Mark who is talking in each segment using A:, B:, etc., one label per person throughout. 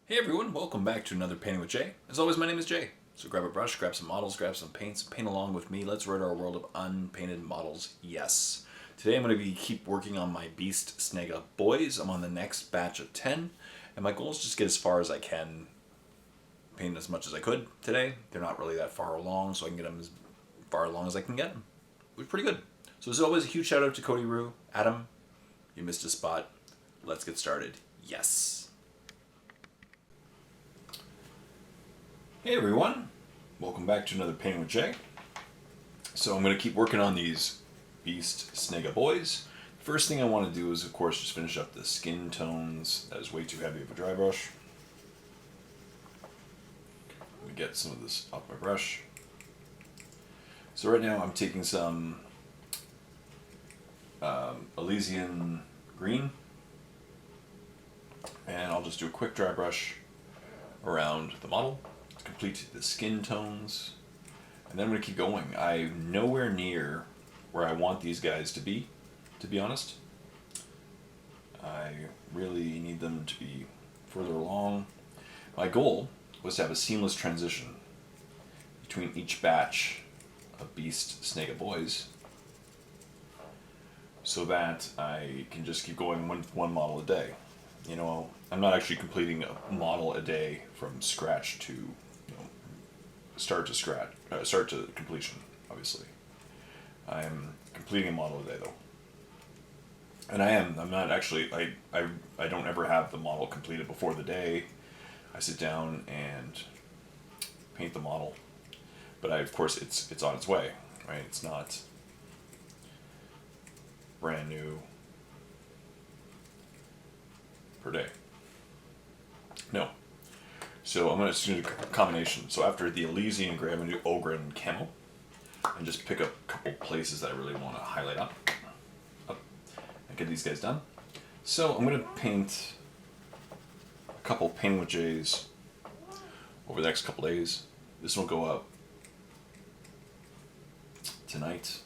A: Hey everyone, welcome back to another Painting with Jay. As always, my name is Jay. So grab a brush, grab some models, grab some paints, paint along with me. Let's rid our world of unpainted models. Yes. Today I'm going to keep working on my Beast Snagga Boyz. I'm on the next batch of 10, and my goal is just get as far as I can, paint as much as I could today. They're not really that far along, so I can get them as far along as I can get them. It was pretty good. So as always, a huge shout out to Cody Rue. Adam, you missed a spot. Let's get started. Yes. Hey everyone, welcome back to another Painting with Jay. So I'm going to keep working on these Beast Snagga Boyz. First thing I want to do is, of course, just finish up the skin tones. That is way too heavy of a dry brush. Let me get some of this off my brush. So right now I'm taking some Elysian green, and I'll just do a quick dry brush around the model to complete the skin tones, and then I'm going to keep going. I'm nowhere near where I want these guys to be honest. I really need them to be further along. My goal was to have a seamless transition between each batch of Beast Snagga Boyz, so that I can just keep going one model a day. You know, I'm not actually completing a model a day from scratch to, start to completion, obviously. I'm completing a model a day though. And I'm not actually, I don't ever have the model completed before the day. I sit down and paint the model. But of course it's on its way, right? It's not brand new per day. No. So I'm just going to do a combination. So after the Elysian gray, I'm going to do Ogre and Camel, and just pick up a couple places that I really want to highlight up, and get these guys done. So I'm going to paint a couple Painting with Jays over the next couple days. This will go up tonight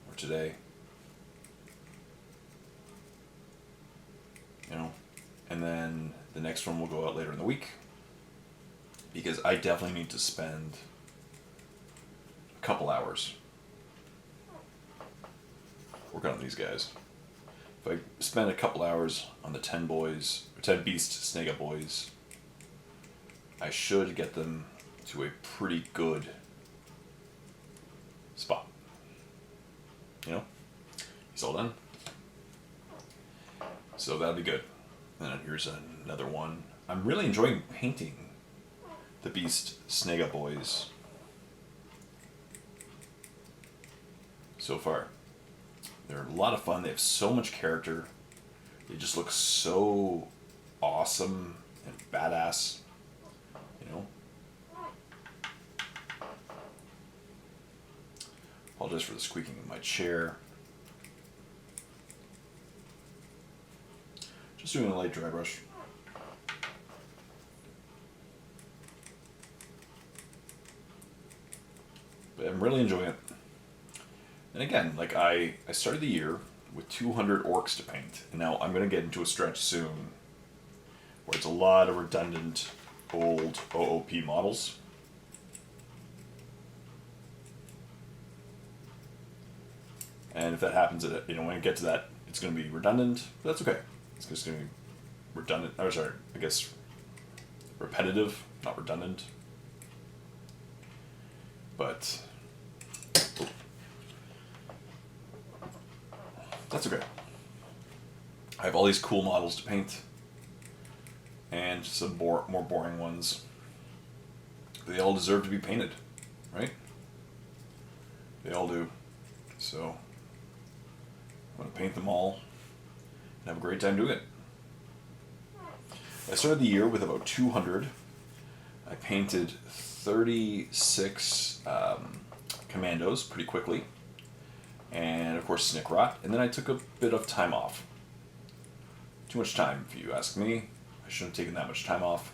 A: or today. And then the next one will go out later in the week, because I definitely need to spend a couple hours working on these guys. If I spend a couple hours on the 10 Beast Snagga Boyz, I should get them to a pretty good spot. He's all done. So that'll be good. And then here's another one. I'm really enjoying painting the Beast Snagga Boyz so far. They're a lot of fun. They have so much character. They just look so awesome and badass. Apologize for the squeaking of my chair. Just doing a light dry brush. But I'm really enjoying it. And again, like I started the year with 200 orcs to paint, and now I'm going to get into a stretch soon where it's a lot of redundant old OOP models. And if that happens, when I get to that, it's going to be redundant, but that's okay. It's just going to be redundant, repetitive, not redundant. But that's okay. I have all these cool models to paint, and some more boring ones. They all deserve to be painted, right? They all do. So I'm going to paint them all and have a great time doing it. I started the year with about 200. I painted 36 commandos pretty quickly, and of course Snick Rot, and then I took a bit of time off. Too much time, if you ask me. I shouldn't have taken that much time off,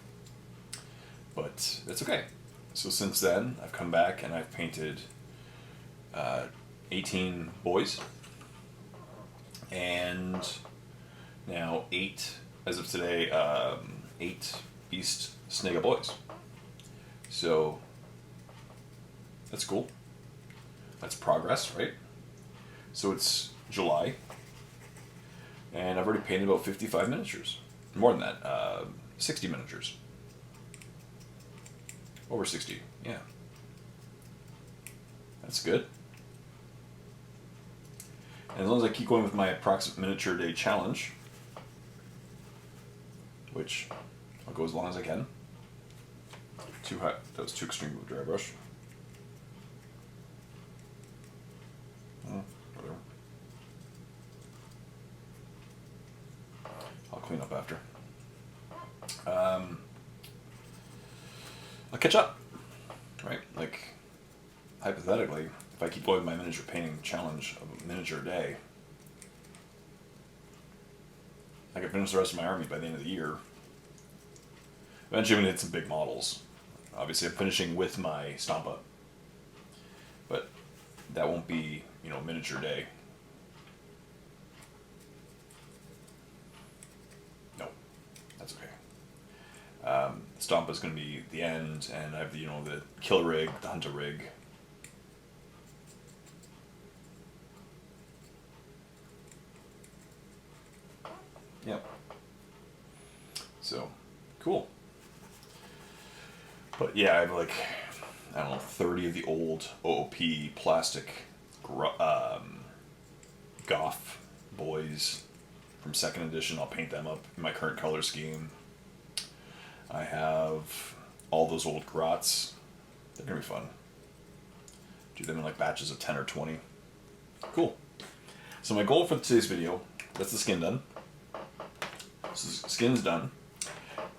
A: but that's okay. So since then, I've come back and I've painted 18 boys, and now 8, as of today, 8 Beast Snagga Boyz. So that's cool. That's progress, right? So it's July, and I've already painted about 55 miniatures. More than that, 60 miniatures. Over 60, yeah. That's good. And as long as I keep going with my approximate miniature day challenge, which I'll go as long as I can. Too hot. That was too extreme with a dry brush. Whatever. I'll clean up after. I'll catch up, right? Like, hypothetically, if I keep going with my miniature painting challenge of a miniature a day, I can finish the rest of my army by the end of the year. Eventually I'm going to hit some big models. Obviously I'm finishing with my Stompa, but that won't be, you know, miniature day. No, that's okay. Stompa is going to be the end, and I have, you know, the kill rig, the hunter rig. Yep. So, cool. But yeah, I have like, I don't know, 30 of the old OOP plastic Goth boys from 2nd edition. I'll paint them up in my current color scheme. I have all those old grots. They're going to be fun. Do them in like batches of 10 or 20. Cool. So my goal for today's video, that's the skin done. So the skin's done.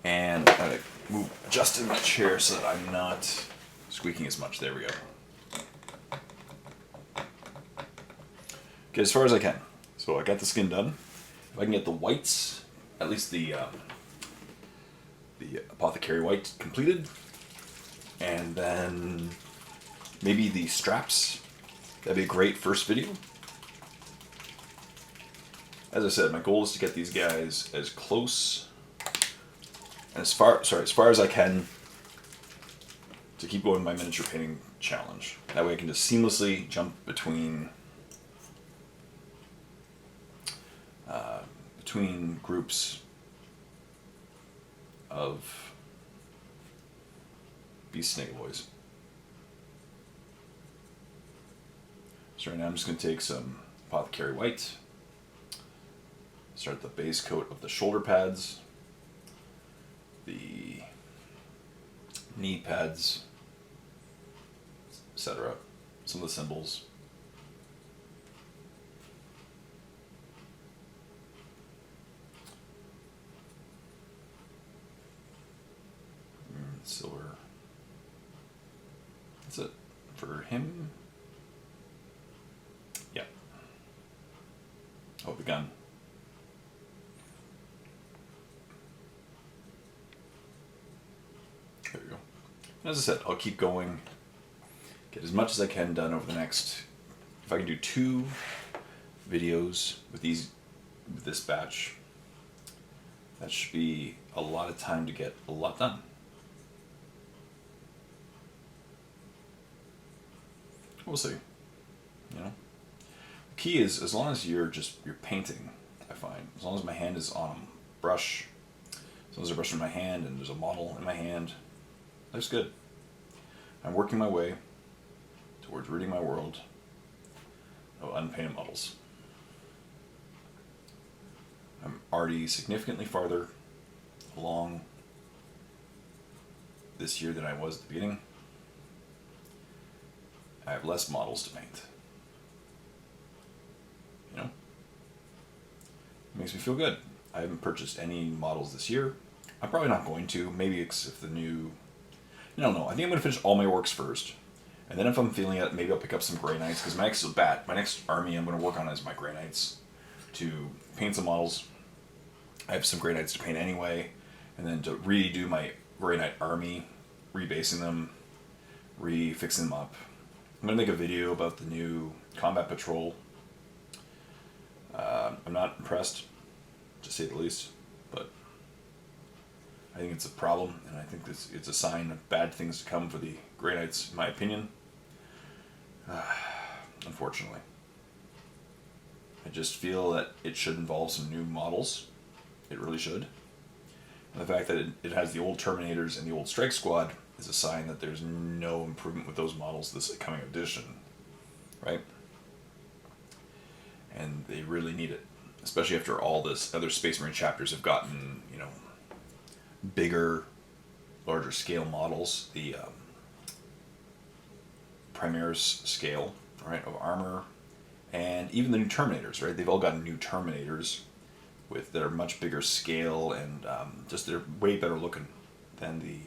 A: And I'm going to adjust in my chair so that I'm not squeaking as much. There we go. Okay, as far as I can. So I got the skin done. If I can get the whites, at least the apothecary white completed, and then maybe the straps, that'd be a great first video. As I said, my goal is to get these guys as close and as far as I can to keep going my miniature painting challenge. That way I can just seamlessly jump between groups of Beast Snagga Boyz. So right now I'm just going to take some apothecary white, start the base coat of the shoulder pads, the knee pads, etc. Some of the symbols. Silver. That's it for him. Yeah. Oh, the gun. There we go. As I said, I'll keep going. Get as much as I can done over the next. If I can do 2 videos with this batch, that should be a lot of time to get a lot done. We'll see. You know, the key is as long as you're painting. I find as long as my hand is on a brush, as long as I brush in my hand and there's a model in my hand, that's good. I'm working my way towards ridding my world of unpainted models. I'm already significantly farther along this year than I was at the beginning. I have less models to paint. You know? It makes me feel good. I haven't purchased any models this year. I'm probably not going to. Maybe if the new... I don't know. I think I'm going to finish all my works first. And then if I'm feeling it, maybe I'll pick up some Grey Knights. Because my next army I'm going to work on is my Grey Knights. To paint some models. I have some Grey Knights to paint anyway. And then to redo my Grey Knight army. Rebasing them. Refixing them up. I'm going to make a video about the new combat patrol. I'm not impressed, to say the least, but I think it's a problem, and I think it's a sign of bad things to come for the Grey Knights, in my opinion. Unfortunately. I just feel that it should involve some new models. It really should. And the fact that it has the old Terminators and the old Strike Squad is a sign that there's no improvement with those models this coming edition. Right? And they really need it. Especially after all this other Space Marine chapters have gotten, you know, bigger, larger scale models. The Primaris scale, right, of armor, and even the new Terminators, right? They've all gotten new Terminators with their much bigger scale, and just they're way better looking than the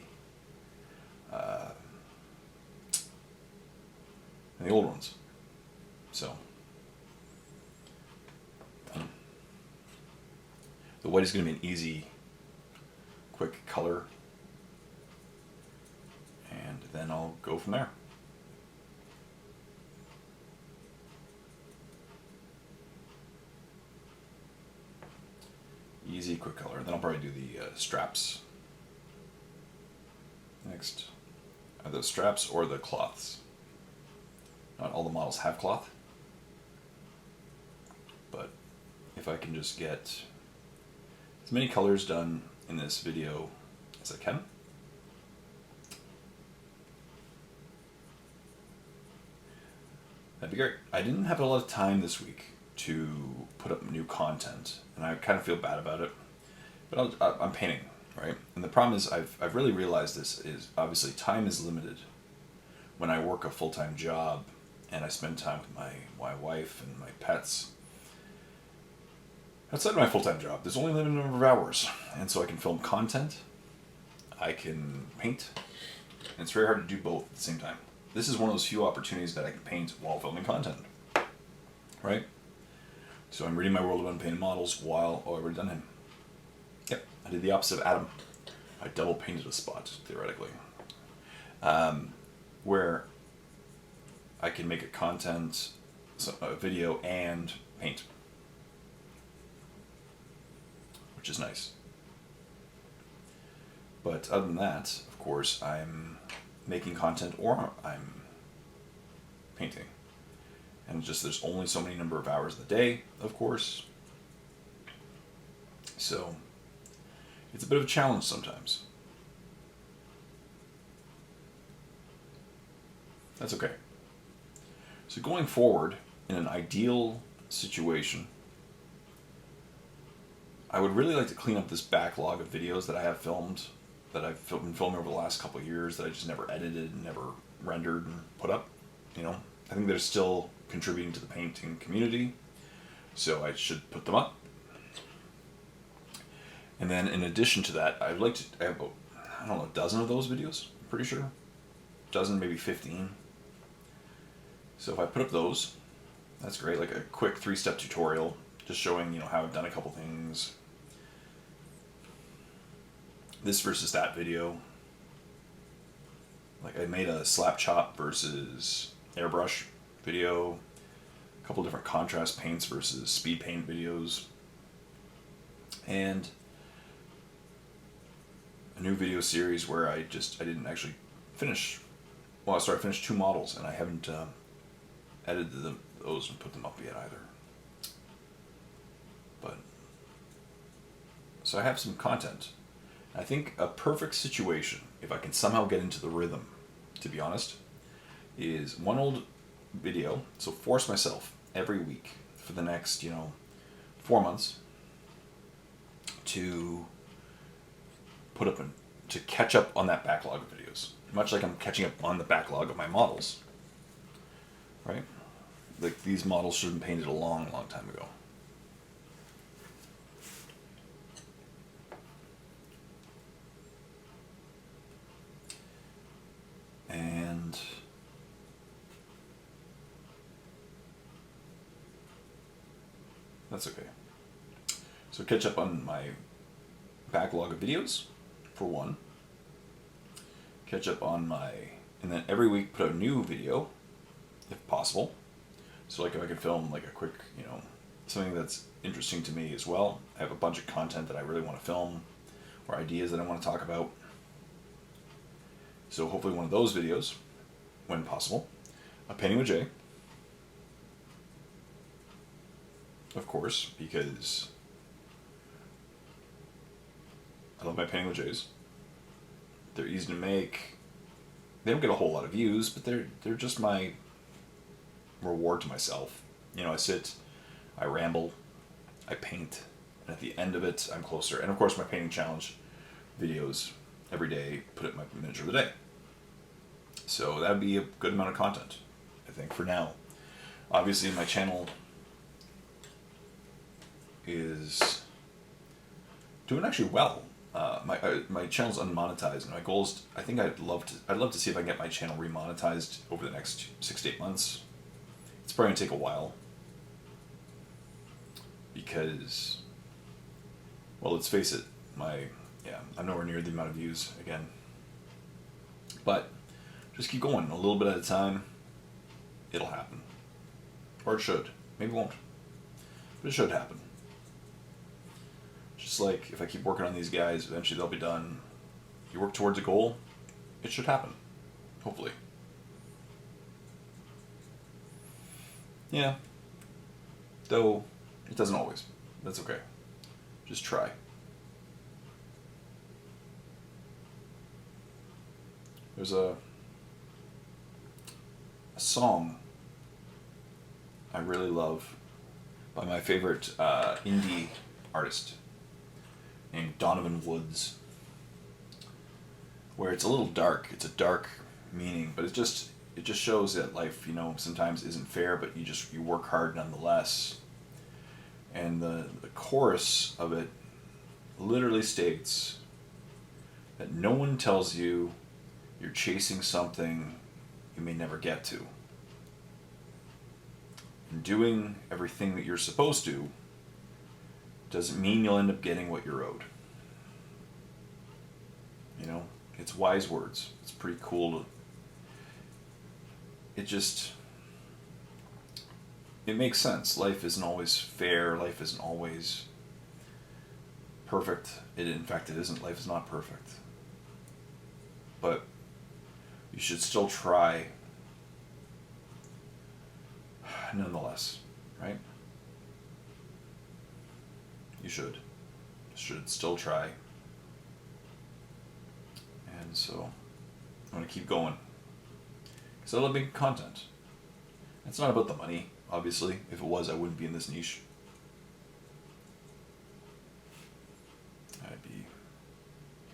A: old ones. So the white is going to be an easy, quick color, and then I'll go from there. Easy, quick color. Then I'll probably do the straps next. Are those straps or the cloths? Not all the models have cloth, but if I can just get as many colors done in this video as I can. That'd be great. I didn't have a lot of time this week to put up new content, and I kind of feel bad about it, but I'm painting, right? And the problem is I've really realized this is obviously time is limited when I work a full-time job and I spend time with my wife and my pets. Outside of my full-time job, there's only a limited number of hours, and so I can film content, I can paint, and it's very hard to do both at the same time. This is one of those few opportunities that I can paint while filming content, right? So I'm reading my World of Unpainted Models while, I've already done him. Yep, I did the opposite of Adam. I double painted a spot, theoretically. Where I can make a content, a video, and paint. Which is nice. But other than that, of course, I'm making content or I'm painting. And just there's only so many number of hours in the day, of course. So it's a bit of a challenge sometimes. That's okay. So going forward, in an ideal situation, I would really like to clean up this backlog of videos that I have filmed, that I've been filming over the last couple of years that I just never edited and never rendered and put up. You know, I think they're still contributing to the painting community, so I should put them up. And then in addition to that, I'd like to have about, I don't know, a dozen of those videos, I'm pretty sure. A dozen, maybe 15. So if I put up those, that's great, like a quick 3-step tutorial, just showing, you know, how I've done a couple things. This versus that video. Like I made a slap chop versus airbrush video, a couple different contrast paints versus speed paint videos, and a new video series where I didn't actually finish, well, sorry, I finished 2 models and I haven't edited those and put them up yet either. But, so I have some content. I think a perfect situation, if I can somehow get into the rhythm, to be honest, is one old video, so force myself every week for the next, 4 months to put up to catch up on that backlog of videos, much like I'm catching up on the backlog of my models, right? Like these models should have been painted a long, long time ago. And that's okay. So catch up on my backlog of videos, for one. Catch up on and then every week put out a new video, if possible. So like if I could film like a quick, something that's interesting to me as well. I have a bunch of content that I really want to film, or ideas that I want to talk about. So hopefully one of those videos, when possible. A painting with Jay. Of course, because I love my painting with Jays. They're easy to make. They don't get a whole lot of views, but they're just my reward to myself. You know, I sit, I ramble, I paint, and at the end of it, I'm closer. And of course, my painting challenge videos every day put it in my miniature of the day. So that would be a good amount of content, I think, for now. Obviously, my channel is doing actually well. My channel's unmonetized, and my goal is, I think I'd love to see if I can get my channel remonetized over the next 6 to 8 months. It's probably gonna take a while because, well, let's face it, I'm nowhere near the amount of views again. But just keep going a little bit at a time. It'll happen, or it should. Maybe it won't, but it should happen. Just like if I keep working on these guys, eventually they'll be done. You work towards a goal, it should happen. Hopefully. Yeah. Though, it doesn't always. That's okay. Just try. There's a song I really love by my favorite indie artist named Donovan Woods, where it's a little dark. It's a dark meaning, but it just shows that life, sometimes isn't fair, but you work hard nonetheless. And the chorus of it literally states that no one tells you you're chasing something you may never get to. And doing everything that you're supposed to doesn't mean you'll end up getting what you're owed. It's wise words. It's pretty cool. It makes sense. Life isn't always fair. Life isn't always perfect. In fact, it isn't. Life is not perfect. But you should still try nonetheless, right? You should still try. And so I'm going to keep going, because I love making content. It's not about the money, obviously. If it was, I wouldn't be in this niche.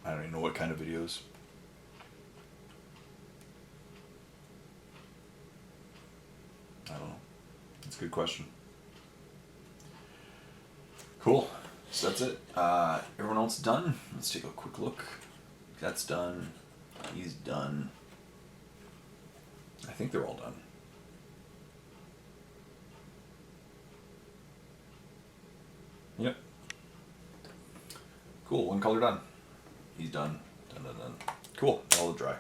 A: I don't even know what kind of videos. I don't know. That's a good question. Cool. So that's it. Everyone else done? Let's take a quick look. That's done. He's done. I think they're all done. Yep. Cool. One color done. He's done. Done. Cool. All dry.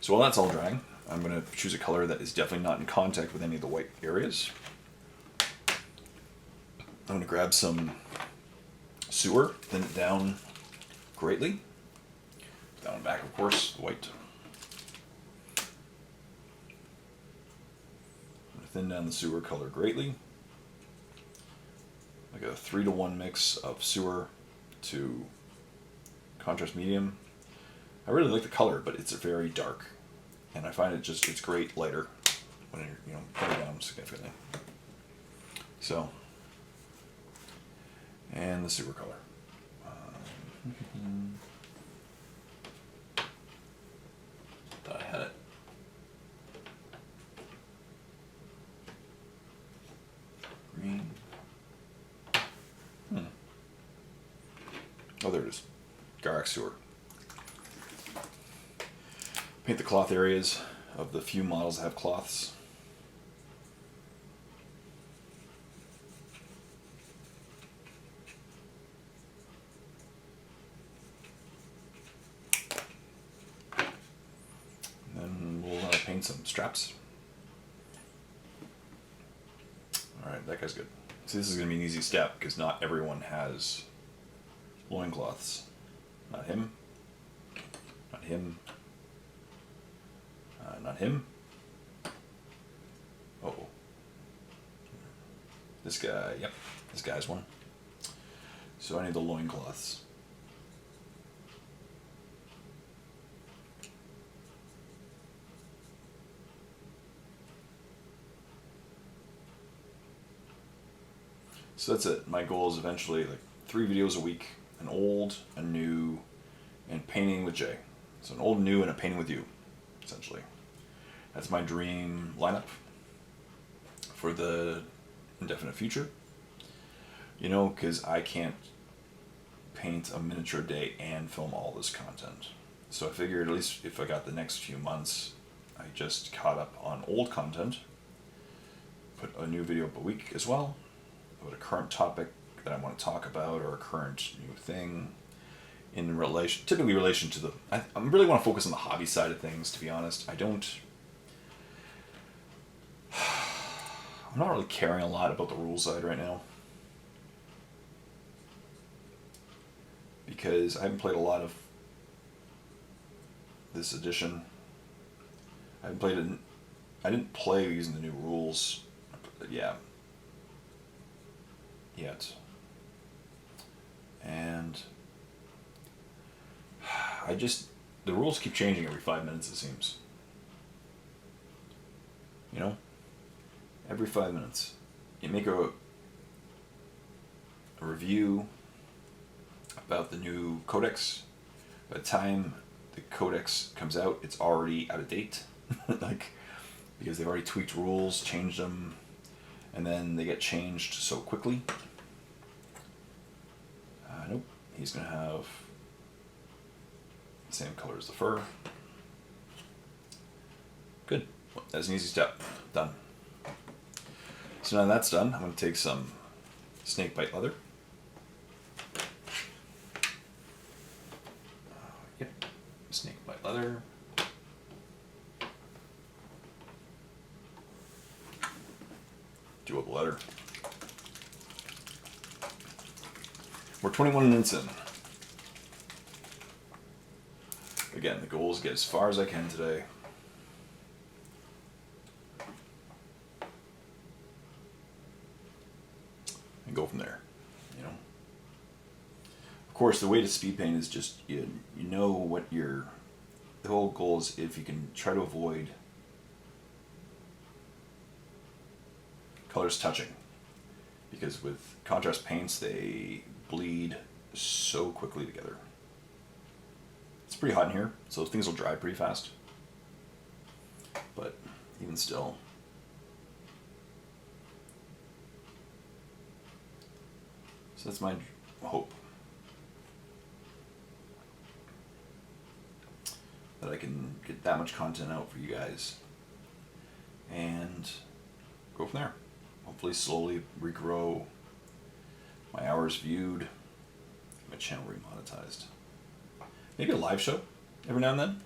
A: So while that's all drying, I'm going to choose a color that is definitely not in contact with any of the white areas. I'm going to grab some sewer, thin it down greatly. Down and back, of course, the white. I'm going to thin down the sewer color greatly. I got a 3-to-1 mix of sewer to contrast medium. I really like the color, but it's very dark. And I find it's great lighter when you're, put it down significantly. So, and the sewer color. Thought I had it. Green. Oh, there it is. Garrick sewer. Paint the cloth areas of the few models that have cloths. And then we'll paint some straps. Alright, that guy's good. See, this is going to be an easy step because not everyone has loincloths. Not him. Not him. Not him. Oh. This guy, yep. This guy's one. So I need the loincloths. So that's it. My goal is eventually like 3 videos a week. An old, a new, and painting with Jay. So an old, new, and a painting with you, essentially. That's my dream lineup for the indefinite future. You know, because I can't paint a miniature a day and film all this content. So I figured at least if I got the next few months, I just caught up on old content, put a new video a week as well, about a current topic that I want to talk about or a current new thing in relation, typically relation to the, I really want to focus on the hobby side of things, to be honest. I'm not really caring a lot about the rules side right now, because I haven't played a lot of this edition. I didn't play using the new rules, yet. And the rules keep changing every 5 minutes, it seems. You know? Every 5 minutes. You make a review about the new codex. By the time the codex comes out, it's already out of date. Like, because they've already tweaked rules, changed them, and then they get changed so quickly. Nope, he's going to have the same color as the fur. Good. That's an easy step. Done. So now that's done, I'm going to take some snakebite leather. Yep, snakebite leather. Do up the letter. We're 21 minutes in. Again, the goal is to get as far as I can today. And go from there, you know. Of course, the way to speed paint is just, you know what the whole goal is if you can try to avoid colors touching, because with contrast paints they bleed so quickly together. It's pretty hot in here, so things will dry pretty fast, but even still, so that's my hope, that I can get that much content out for you guys and go from there. Hopefully slowly regrow my hours viewed, get my channel remonetized. Maybe a live show every now and then.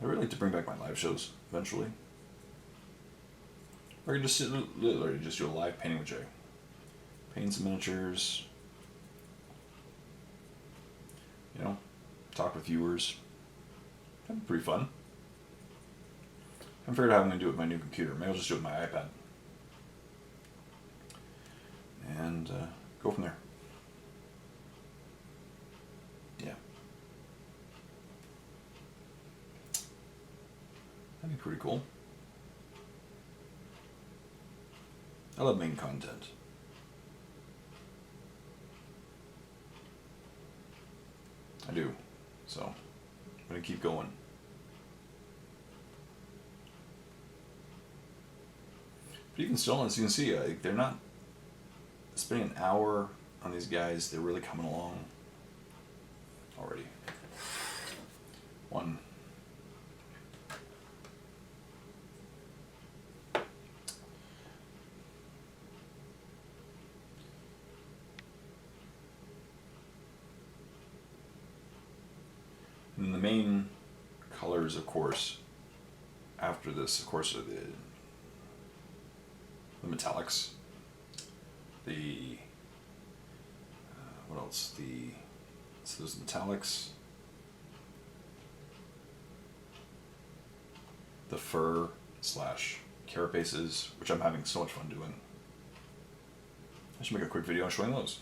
A: I'd really like to bring back my live shows eventually. Or I could just literally just do a live painting with Jay. Paint some miniatures. You know, talk with viewers. That'd be pretty fun. I haven't figured out how I'm going to do it with my new computer. Maybe I'll just do it with my iPad. And go from there. Yeah. That'd be pretty cool. I love making content. I do. So, I'm going to keep going. But even still, as you can see, they're not spending an hour on these guys. They're really coming along already. One. And the main colors, of course, after this, of course, are the metallics. The what else? The So there's metallics, the fur / carapaces, which I'm having so much fun doing. I should make a quick video on showing those.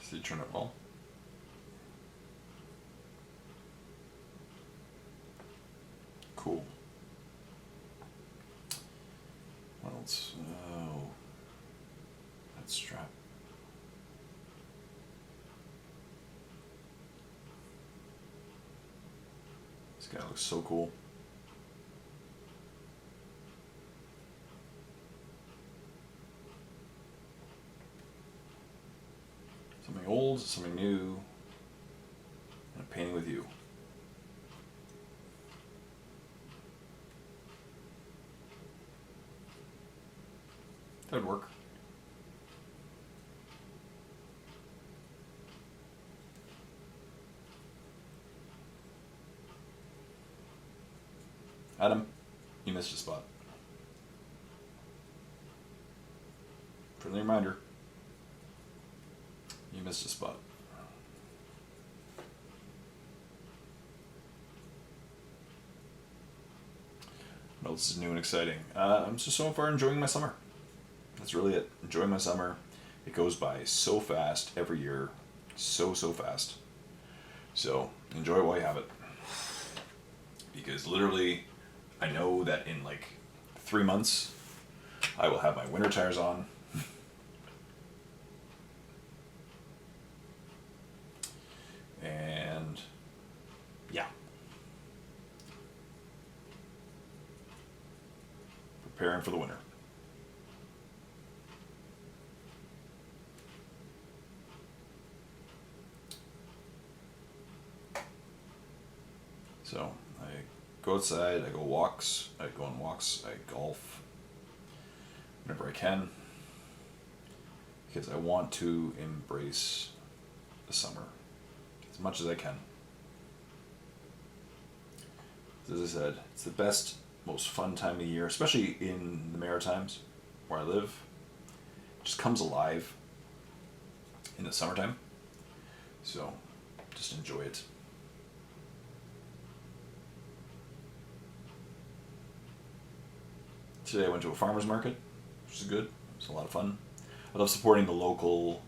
A: So you turn it well. Cool. What else? Oh, that strap. This guy looks so cool. Something old, something new, and a painting with you. That would work. Adam, you missed a spot. Friendly reminder. You missed a spot. What else is new and exciting? I'm just so far enjoying my summer. That's really it. Enjoying my summer. It goes by so fast every year. So fast. So enjoy it while you have it. Because literally, I know that in like 3 months, I will have my winter tires on. And yeah. Preparing for the winter. So I go outside, I go walks, I go on walks, I golf whenever I can, because I want to embrace the summer as much as I can. As I said, it's the best, most fun time of the year, especially in the Maritimes where I live. It just comes alive in the summertime. So just enjoy it. Today I went to a farmer's market, which is good. It was a lot of fun. I love supporting the local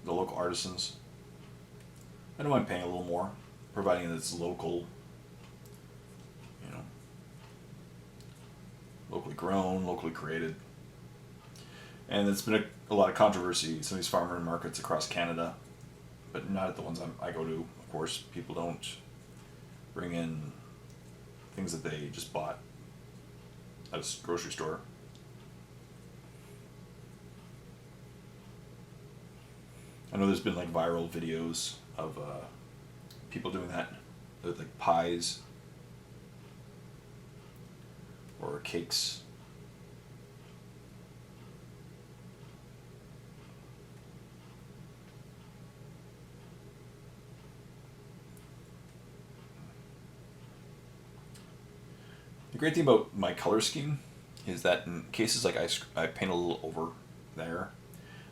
A: artisans. I don't mind paying a little more, providing that it's local, locally grown, locally created. And there's been a lot of controversy, some of these farmer markets across Canada, but not at the ones I go to. Of course, people don't bring in things that they just bought at a grocery store. I know there's been like viral videos of people doing that with like pies or cakes. The great thing about my color scheme is that in cases like I paint a little over there,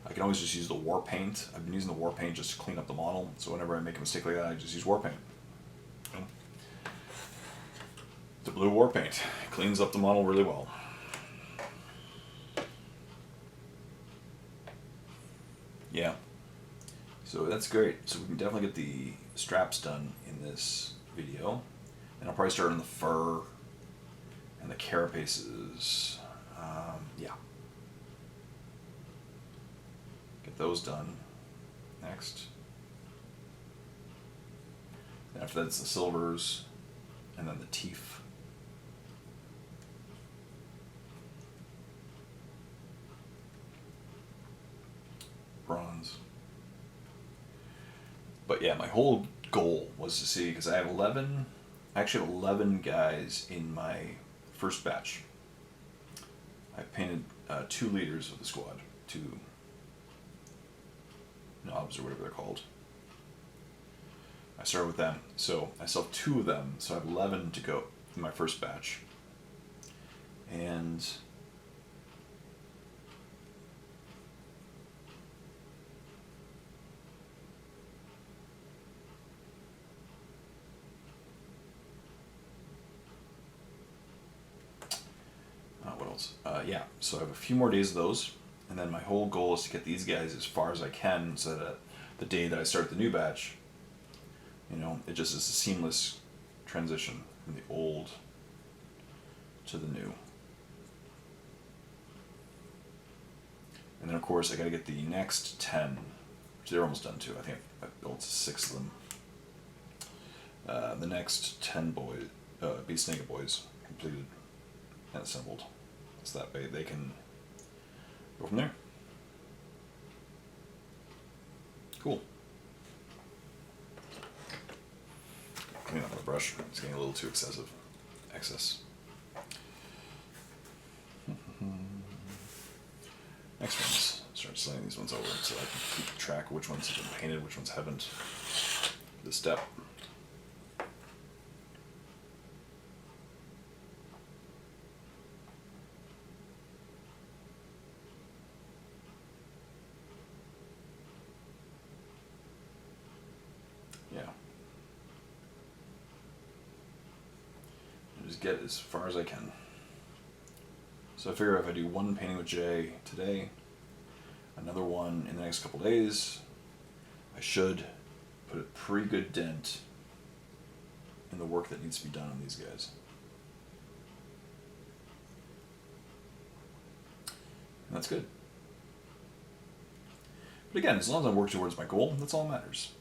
A: I can always just use the war paint. I've been using the war paint just to clean up the model, so whenever I make a mistake like that, I just use war paint. The blue war paint cleans up the model really well. Yeah, so that's great. So we can definitely get the straps done in this video, and I'll probably start on the fur and the carapaces. Yeah, get those done next. And after that, it's the silvers, and then the teeth. Bronze. But yeah, my whole goal was to see, because I have 11, I actually have 11 guys in my first batch. I painted 2 leaders of the squad, two knobs or whatever they're called. I started with them, so I still have 2 of them, so I have 11 to go in my first batch. And what else? Yeah, so I have a few more days of those, and then my whole goal is to get these guys as far as I can, so that the day that I start the new batch, you know, it just is a seamless transition from the old to the new. And then of course I gotta get the next 10, which they're almost done too. I think I've built 6 of them. The next 10 boys, Beast Snagga Boyz completed and assembled. So that way they can go from there. Cool. Clean up my brush. It's getting a little too excess. Next ones. Start sliding these ones over so I can keep track of which ones have been painted, which ones haven't. This step. Yeah. And just get as far as I can. So I figure if I do one painting with Jay today, another one in the next couple days, I should put a pretty good dent in the work that needs to be done on these guys. And that's good. But again, as long as I work towards my goal, that's all that matters.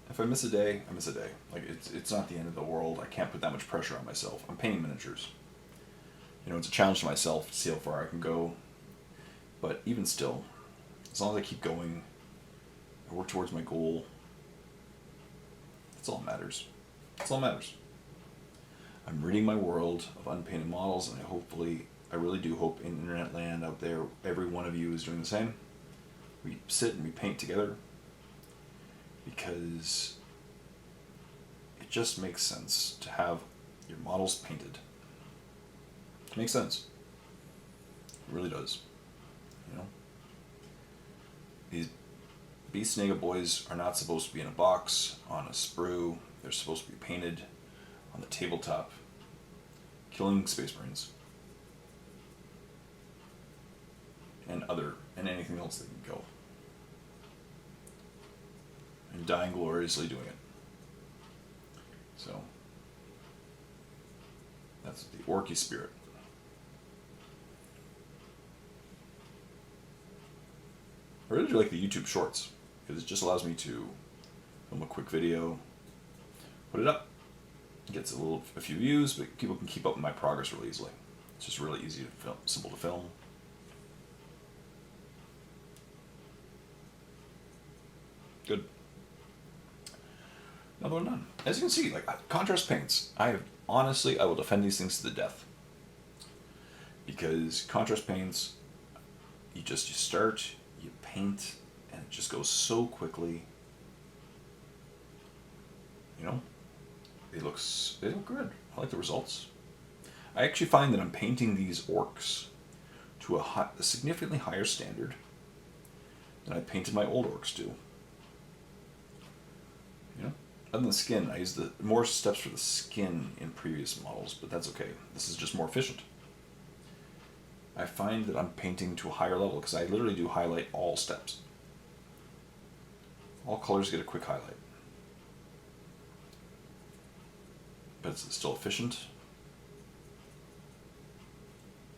A: If I miss a day, I miss a day. Like, it's not the end of the world. I can't put that much pressure on myself. I'm painting miniatures. You know, it's a challenge to myself to see how far I can go. But even still, as long as I keep going, I work towards my goal, that's all that matters. That's all that matters. I'm ridding my world of unpainted models, and I really do hope in internet land out there, every one of you is doing the same. We sit and we paint together, because it just makes sense to have your models painted. It makes sense. It really does. You know? These Beast Snagga Boyz are not supposed to be in a box, on a sprue. They're supposed to be painted on the tabletop, killing Space Marines. And anything else they can kill. And dying gloriously doing it. So, that's the Orky spirit. I really do like the YouTube Shorts, because it just allows me to film a quick video, put it up, it gets a few views, but people can keep up with my progress really easily. It's just really easy to film, simple to film. Good. Another one done. As you can see, like contrast paints, I will defend these things to the death. Because contrast paints, you start, you paint, and it just goes so quickly. You know, they look good. I like the results. I actually find that I'm painting these orcs to a significantly higher standard than I painted my old orcs to. You know, other than the skin, I used more steps for the skin in previous models, but that's okay. This is just more efficient. I find that I'm painting to a higher level because I literally do highlight all steps. All colors get a quick highlight. But it's still efficient.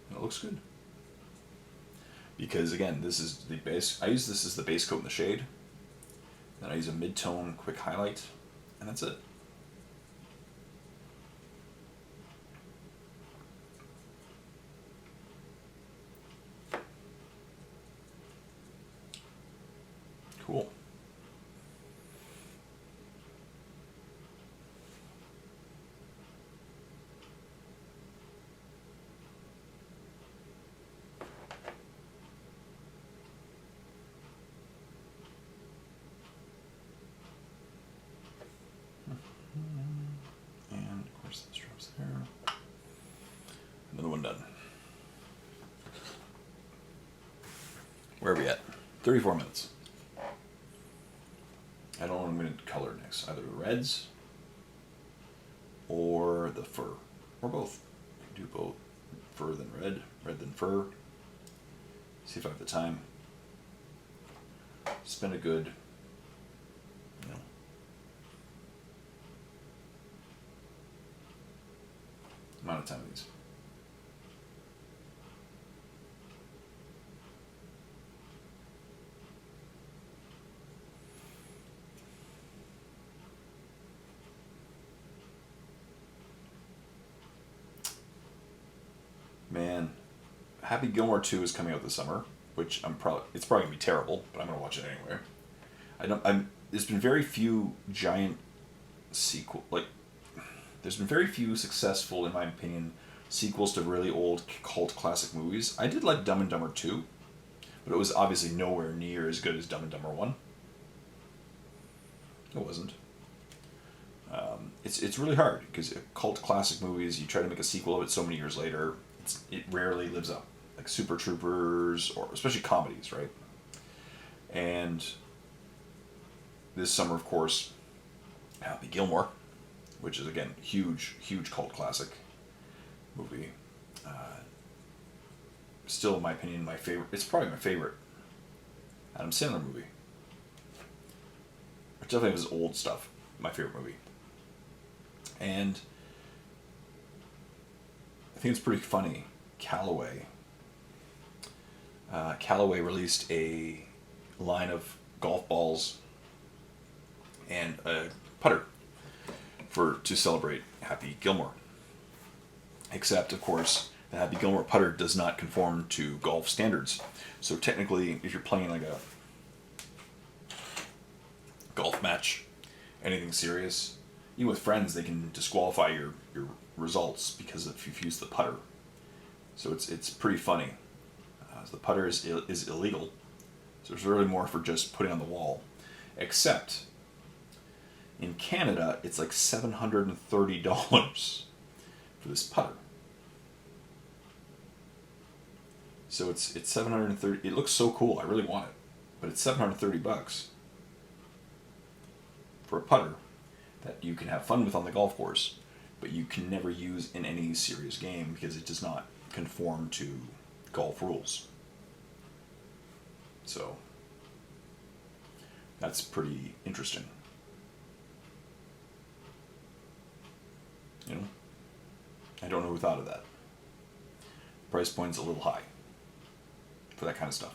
A: And it looks good. Because again, this is the base. I use this as the base coat in the shade. Then I use a mid-tone quick highlight, and that's it. Cool. Drops there. Another one done. Where are we at? 34 minutes. I don't know what I'm going to color next. Either the reds or the fur. Or both. I can do both. Fur then red, red then fur. See if I have the time. Spend a good, amount of time with these. Man, Happy Gilmore 2 is coming out this summer, which it's probably gonna be terrible, but I'm gonna watch it anyway. There's been very few giant there's been very few successful, in my opinion, sequels to really old cult classic movies. I did like Dumb and Dumber 2, but it was obviously nowhere near as good as Dumb and Dumber 1. It wasn't. It's really hard, because cult classic movies, you try to make a sequel of it so many years later, it rarely lives up. Like Super Troopers, or especially comedies, right? And this summer, of course, Happy Gilmore, which is, again, huge cult classic movie. Still, in my opinion, my favorite. It's probably my favorite Adam Sandler movie. Which definitely of his old stuff. My favorite movie. And I think it's pretty funny. Callaway released a line of golf balls and a putter to celebrate Happy Gilmore. Except, of course, the Happy Gilmore putter does not conform to golf standards. So technically, if you're playing like a golf match, anything serious, even with friends, they can disqualify your results because if you've used the putter. So it's pretty funny. The putter is illegal, so it's really more for just putting on the wall. Except in Canada, it's like $730 for this putter. So it's $730. It looks so cool. I really want it, but it's $730 for a putter that you can have fun with on the golf course, but you can never use in any serious game because it does not conform to golf rules. So that's pretty interesting. I don't know who thought of that. Price point's a little high for that kind of stuff.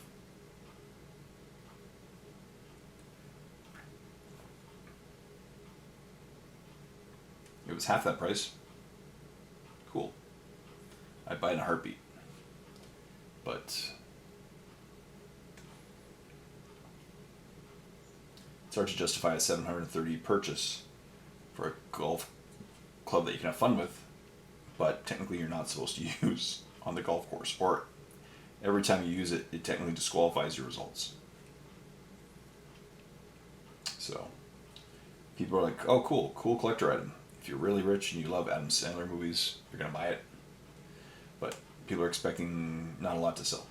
A: It was half that price. Cool. I'd buy it in a heartbeat. But it's hard to justify a $730 purchase for a golf club that you can have fun with, but technically you're not supposed to use on the golf course. Or every time you use it, it technically disqualifies your results. So people are like, oh, cool collector item. If you're really rich and you love Adam Sandler movies, you're going to buy it. But people are expecting not a lot to sell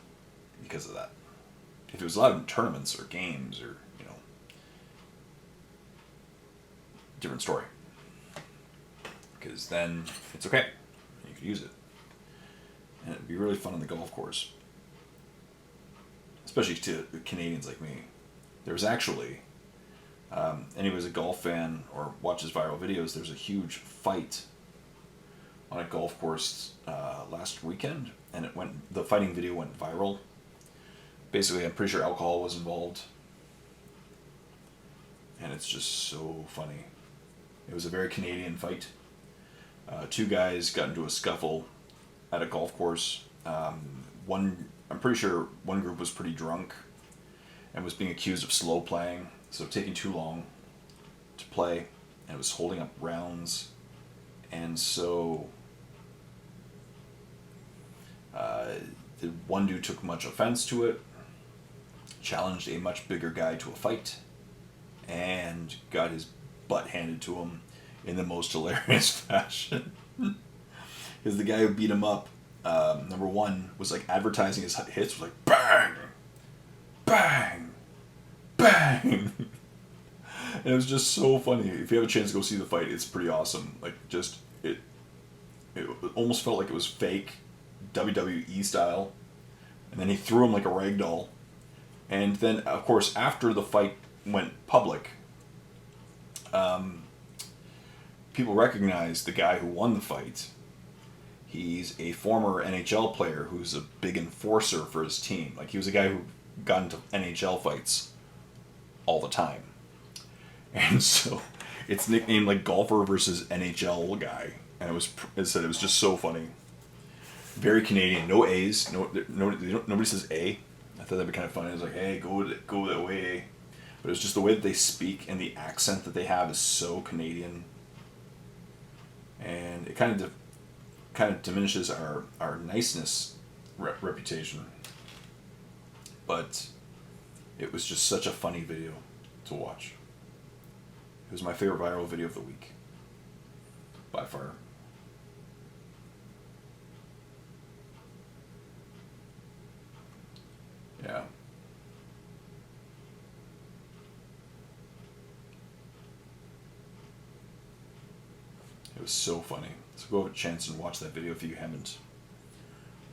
A: because of that. If it was a lot of tournaments or games or, different story. Because then it's okay. You could use it. And it'd be really fun on the golf course. Especially to Canadians like me. There was actually, anybody's a golf fan or watches viral videos, there's a huge fight on a golf course last weekend, and the fighting video went viral. Basically, I'm pretty sure alcohol was involved, and it's just so funny. It was a very Canadian fight. Two guys got into a scuffle at a golf course. I'm pretty sure one group was pretty drunk and was being accused of slow playing, so taking too long to play, and it was holding up rounds. And so the one dude took much offense to it, challenged a much bigger guy to a fight, and got his butt handed to him, in the most hilarious fashion. Because the guy who beat him up, number one, was like advertising his hits, was like bang, bang, bang. And it was just so funny. If you have a chance to go see the fight, it's pretty awesome. Like, just, it almost felt like it was fake, WWE style. And then he threw him like a rag doll. And then, of course, after the fight went public, people recognized the guy who won the fight. He's a former NHL player who's a big enforcer for his team. Like, he was a guy who got into NHL fights all the time. And so it's nicknamed like golfer versus NHL guy. And it said it was just so funny. Very Canadian. No A's. Nobody says A. I thought that'd be kind of funny. It was like, hey, go that way. But it's just the way that they speak and the accent that they have is so Canadian. And it kind of diminishes our niceness reputation. But it was just such a funny video to watch. It was my favorite viral video of the week. By far. Yeah. It was so funny. So go have a chance and watch that video if you haven't.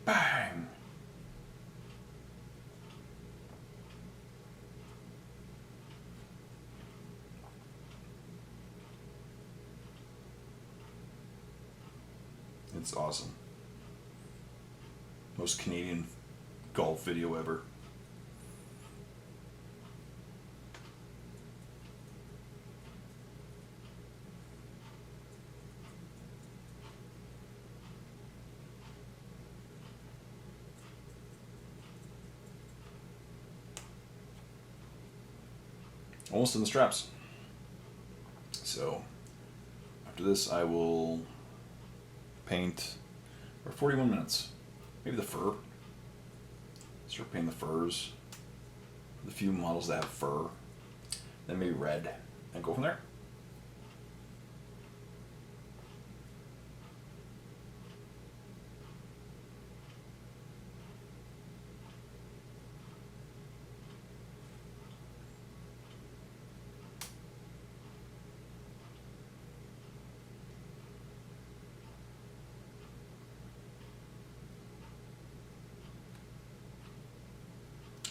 A: Bang! It's awesome. Most Canadian golf video ever. Almost in the straps. So after this I will paint for 41 minutes. Maybe the fur. Start painting the furs. The few models that have fur. Then maybe red. And go from there.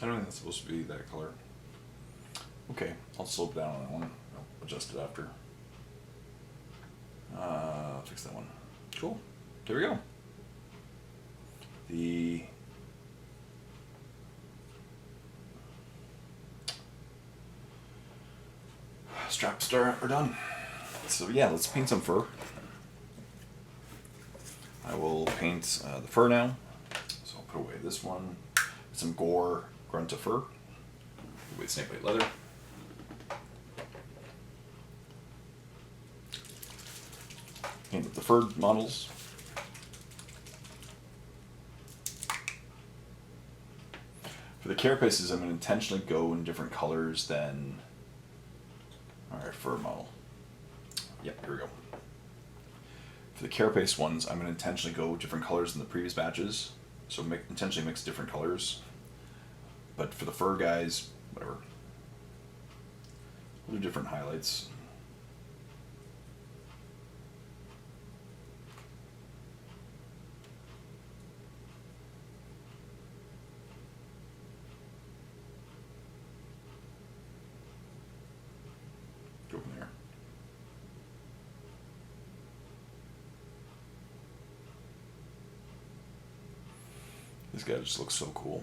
A: I don't think that's supposed to be that color. Okay, I'll slope down on that one. I'll adjust it after. Fix that one. Cool. There we go. The straps are done. So yeah, let's paint some fur. I will paint the fur now. So I'll put away this one. Some gore. Grunt to fur with snakebite leather. Paint the fur models. For the carapaces, I'm going to intentionally go in different colors than our fur model. Yep, here we go. For the carapace ones, I'm going to intentionally go different colors than the previous batches. So intentionally mix different colors. But for the fur guys, whatever. We'll do different highlights. Go from there. This guy just looks so cool.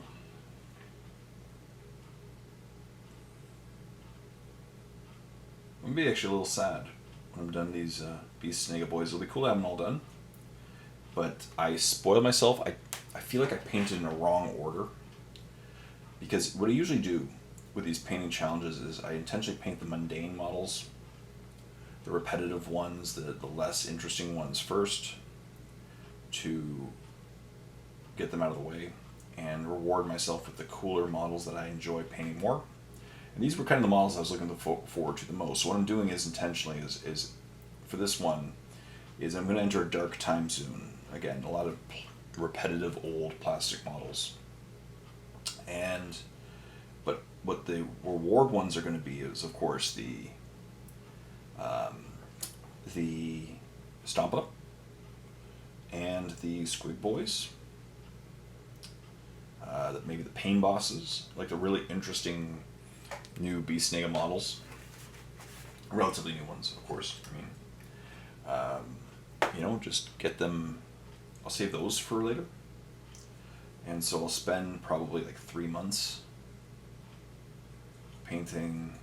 A: I'm gonna be actually a little sad when I'm done these Beast Snagga Boyz. It'll be cool to have them all done, but I spoiled myself. I feel like I painted in a wrong order, because what I usually do with these painting challenges is I intentionally paint the mundane models, the repetitive ones, the less interesting ones first, to get them out of the way, and reward myself with the cooler models that I enjoy painting more. And these were kind of the models I was looking forward to the most. So what I'm doing is intentionally is for this one is I'm going to enter a dark time soon. Again, a lot of repetitive old plastic models. But what the reward ones are going to be is, of course, the Stompa and the Squig Boys. Maybe the Pain Bosses, like the really interesting new Beast Snagga models. Relatively new ones, of course. I mean, just get them. I'll save those for later. And so I'll spend probably like 3 months painting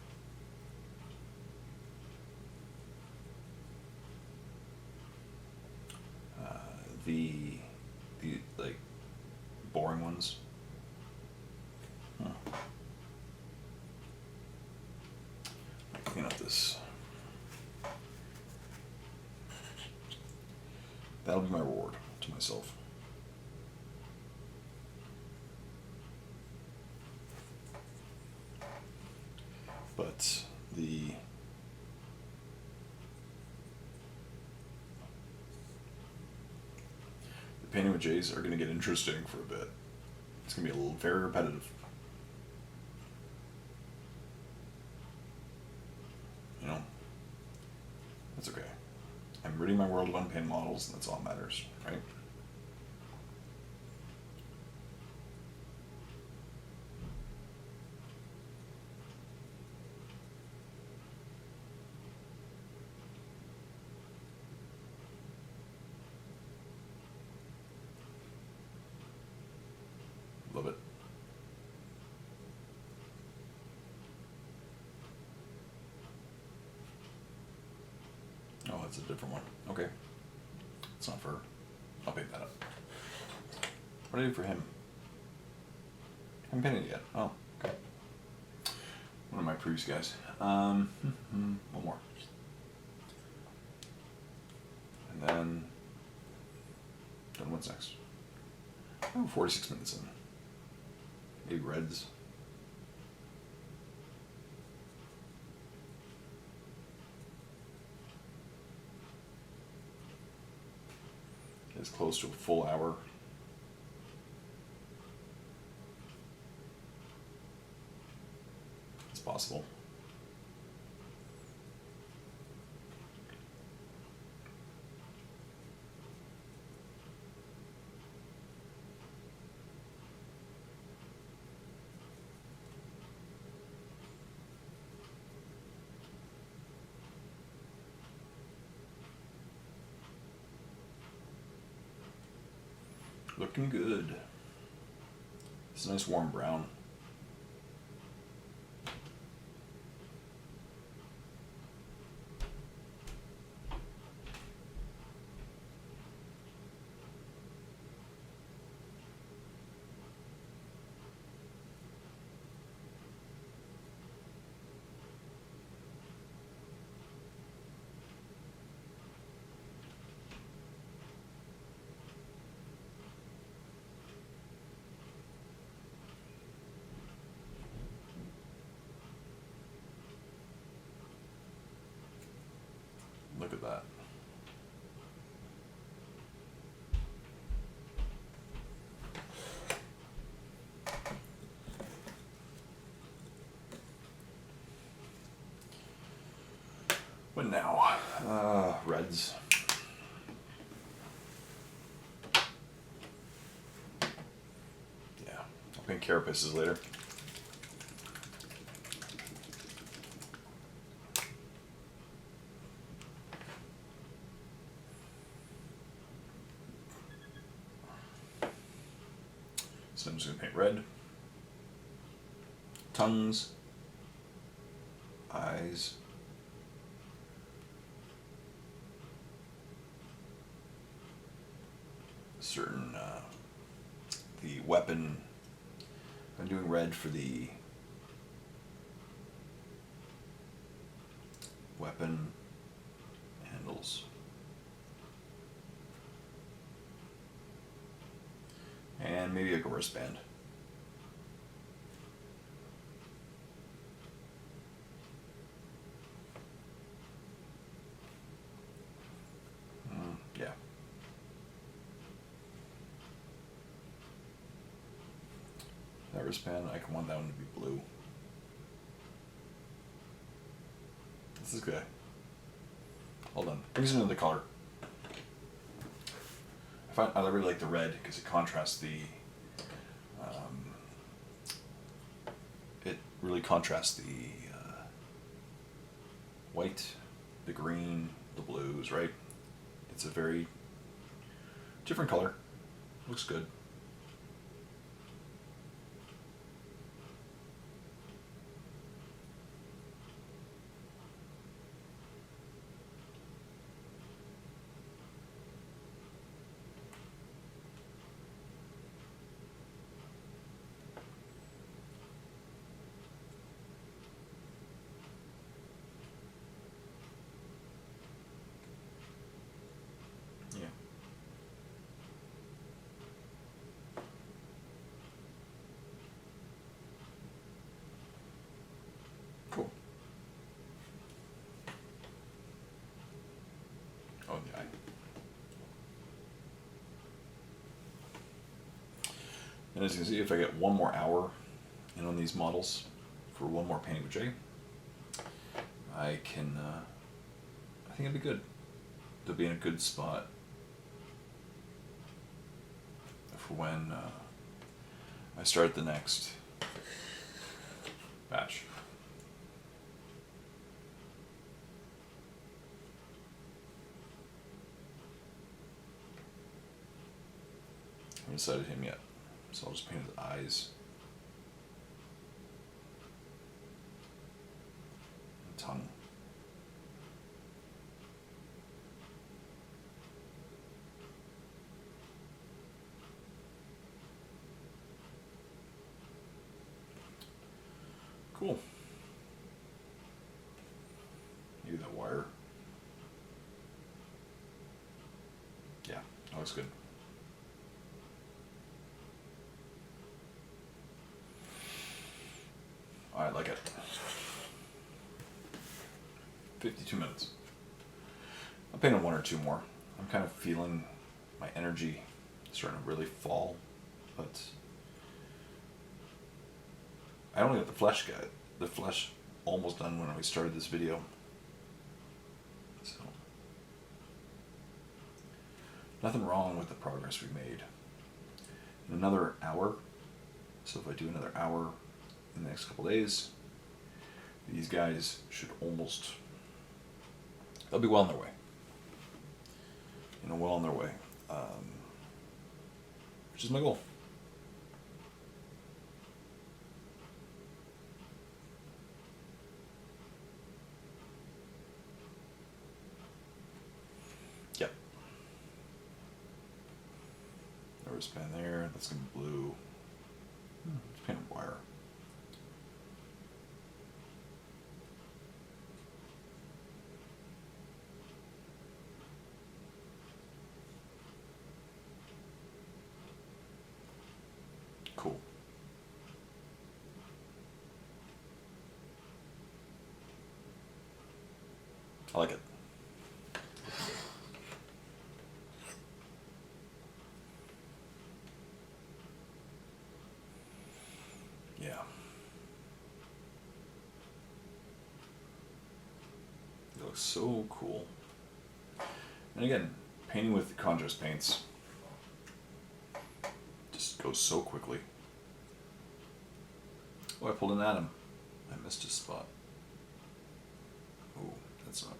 A: the like boring ones. Clean up this. That'll be my reward to myself. But the painting with Jays are going to get interesting for a bit. It's going to be very repetitive. That's okay. I'm ridding my world of unpainted models, and that's all that matters, right? Love it. Oh, that's a different one. Okay. It's not for... I'll pick that up. What did I do for him? I haven't painted it yet. Oh, okay. One of my previous guys. One more. And then what's next? Oh, 46 minutes in. Maybe reds. It's close to a full hour. It's possible. Looking good. It's a nice warm brown. Look at that. What now? Reds. Yeah, I'll paint carapaces later. So I'm just going to paint red. Tongues. Eyes. Certain, the weapon. I'm doing red for the weapon handles. And maybe like a wristband. Iris pen. I want that one to be blue. This is good. Hold on. Brings another color. I really like the red because it contrasts the. It really contrasts the white, the green, the blues. Right. It's a very different color. Looks good. Yeah. Cool. Oh, yeah. And as you can see, if I get one more hour in on these models for one more painting with Jay, I can, I think it'd be good. They'll be in a good spot for when I start the next batch. I haven't decided him yet, so I'll just paint his eyes and tongue. Cool. Maybe that wire. Yeah, that looks good. I like it. 52 minutes. I'll paint one or two more. I'm kind of feeling my energy starting to really fall, but I only got the flesh almost done when we started this video. So nothing wrong with the progress we made. In another hour, so if I do another hour in the next couple days, these guys should almost, they'll be well on their way. You know, well on their way, which is my goal. Yep. There was pen there. That's gonna be blue. Let's paint a wire. Cool. I like it. Yeah. It looks so cool. And again, painting with contrast paints just goes so quickly. Oh, I pulled an atom. I missed a spot. Oh, that's not.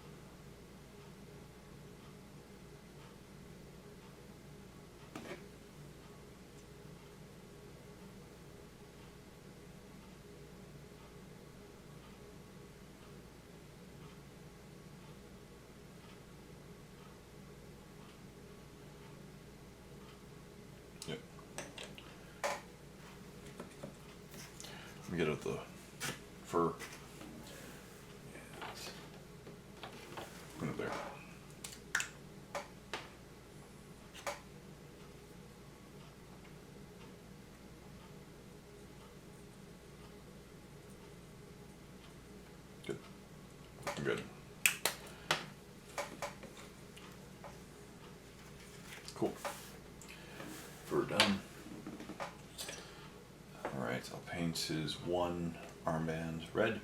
A: Yep. Let me get out the fur. Put it there. Good. Good. Cool. Fur done. All right. Alright, I'll paint his one armband red.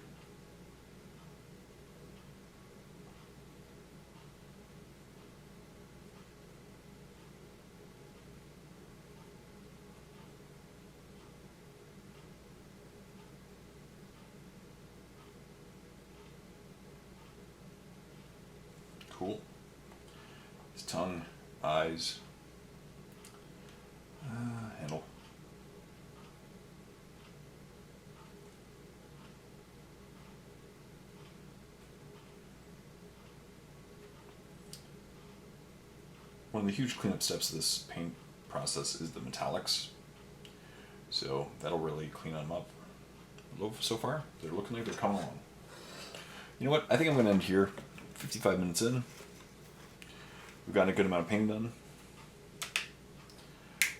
A: Cool. His tongue, eyes, handle. One of the huge cleanup steps of this paint process is the metallics. So that'll really clean them up. So far, they're looking like they're coming along. You know what? I think I'm going to end here. 55 minutes in. We've gotten a good amount of painting done.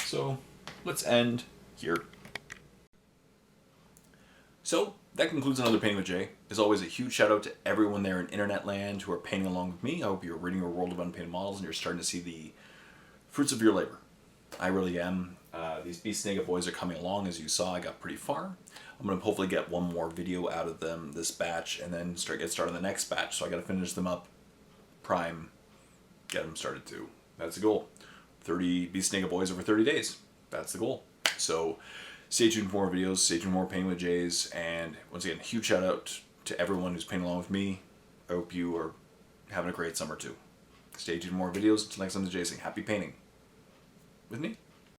A: So let's end here. So that concludes another Painting with Jay. As always, a huge shout out to everyone there in internet land who are painting along with me. I hope you're reading your world of unpainted models and you're starting to see the fruits of your labor. I really am. These Beast Snagga Boyz are coming along. As you saw, I got pretty far. I'm going to hopefully get one more video out of them this batch and then get started on the next batch. So I got to finish them up, prime, get them started too. That's the goal. 30 Beast Snagga Boyz over 30 days. That's the goal. So stay tuned for more videos, stay tuned for more Painting with Jays, and once again, huge shout out to everyone who's painting along with me. I hope you are having a great summer too. Stay tuned for more videos. Until next time, the Jay saying happy painting with me.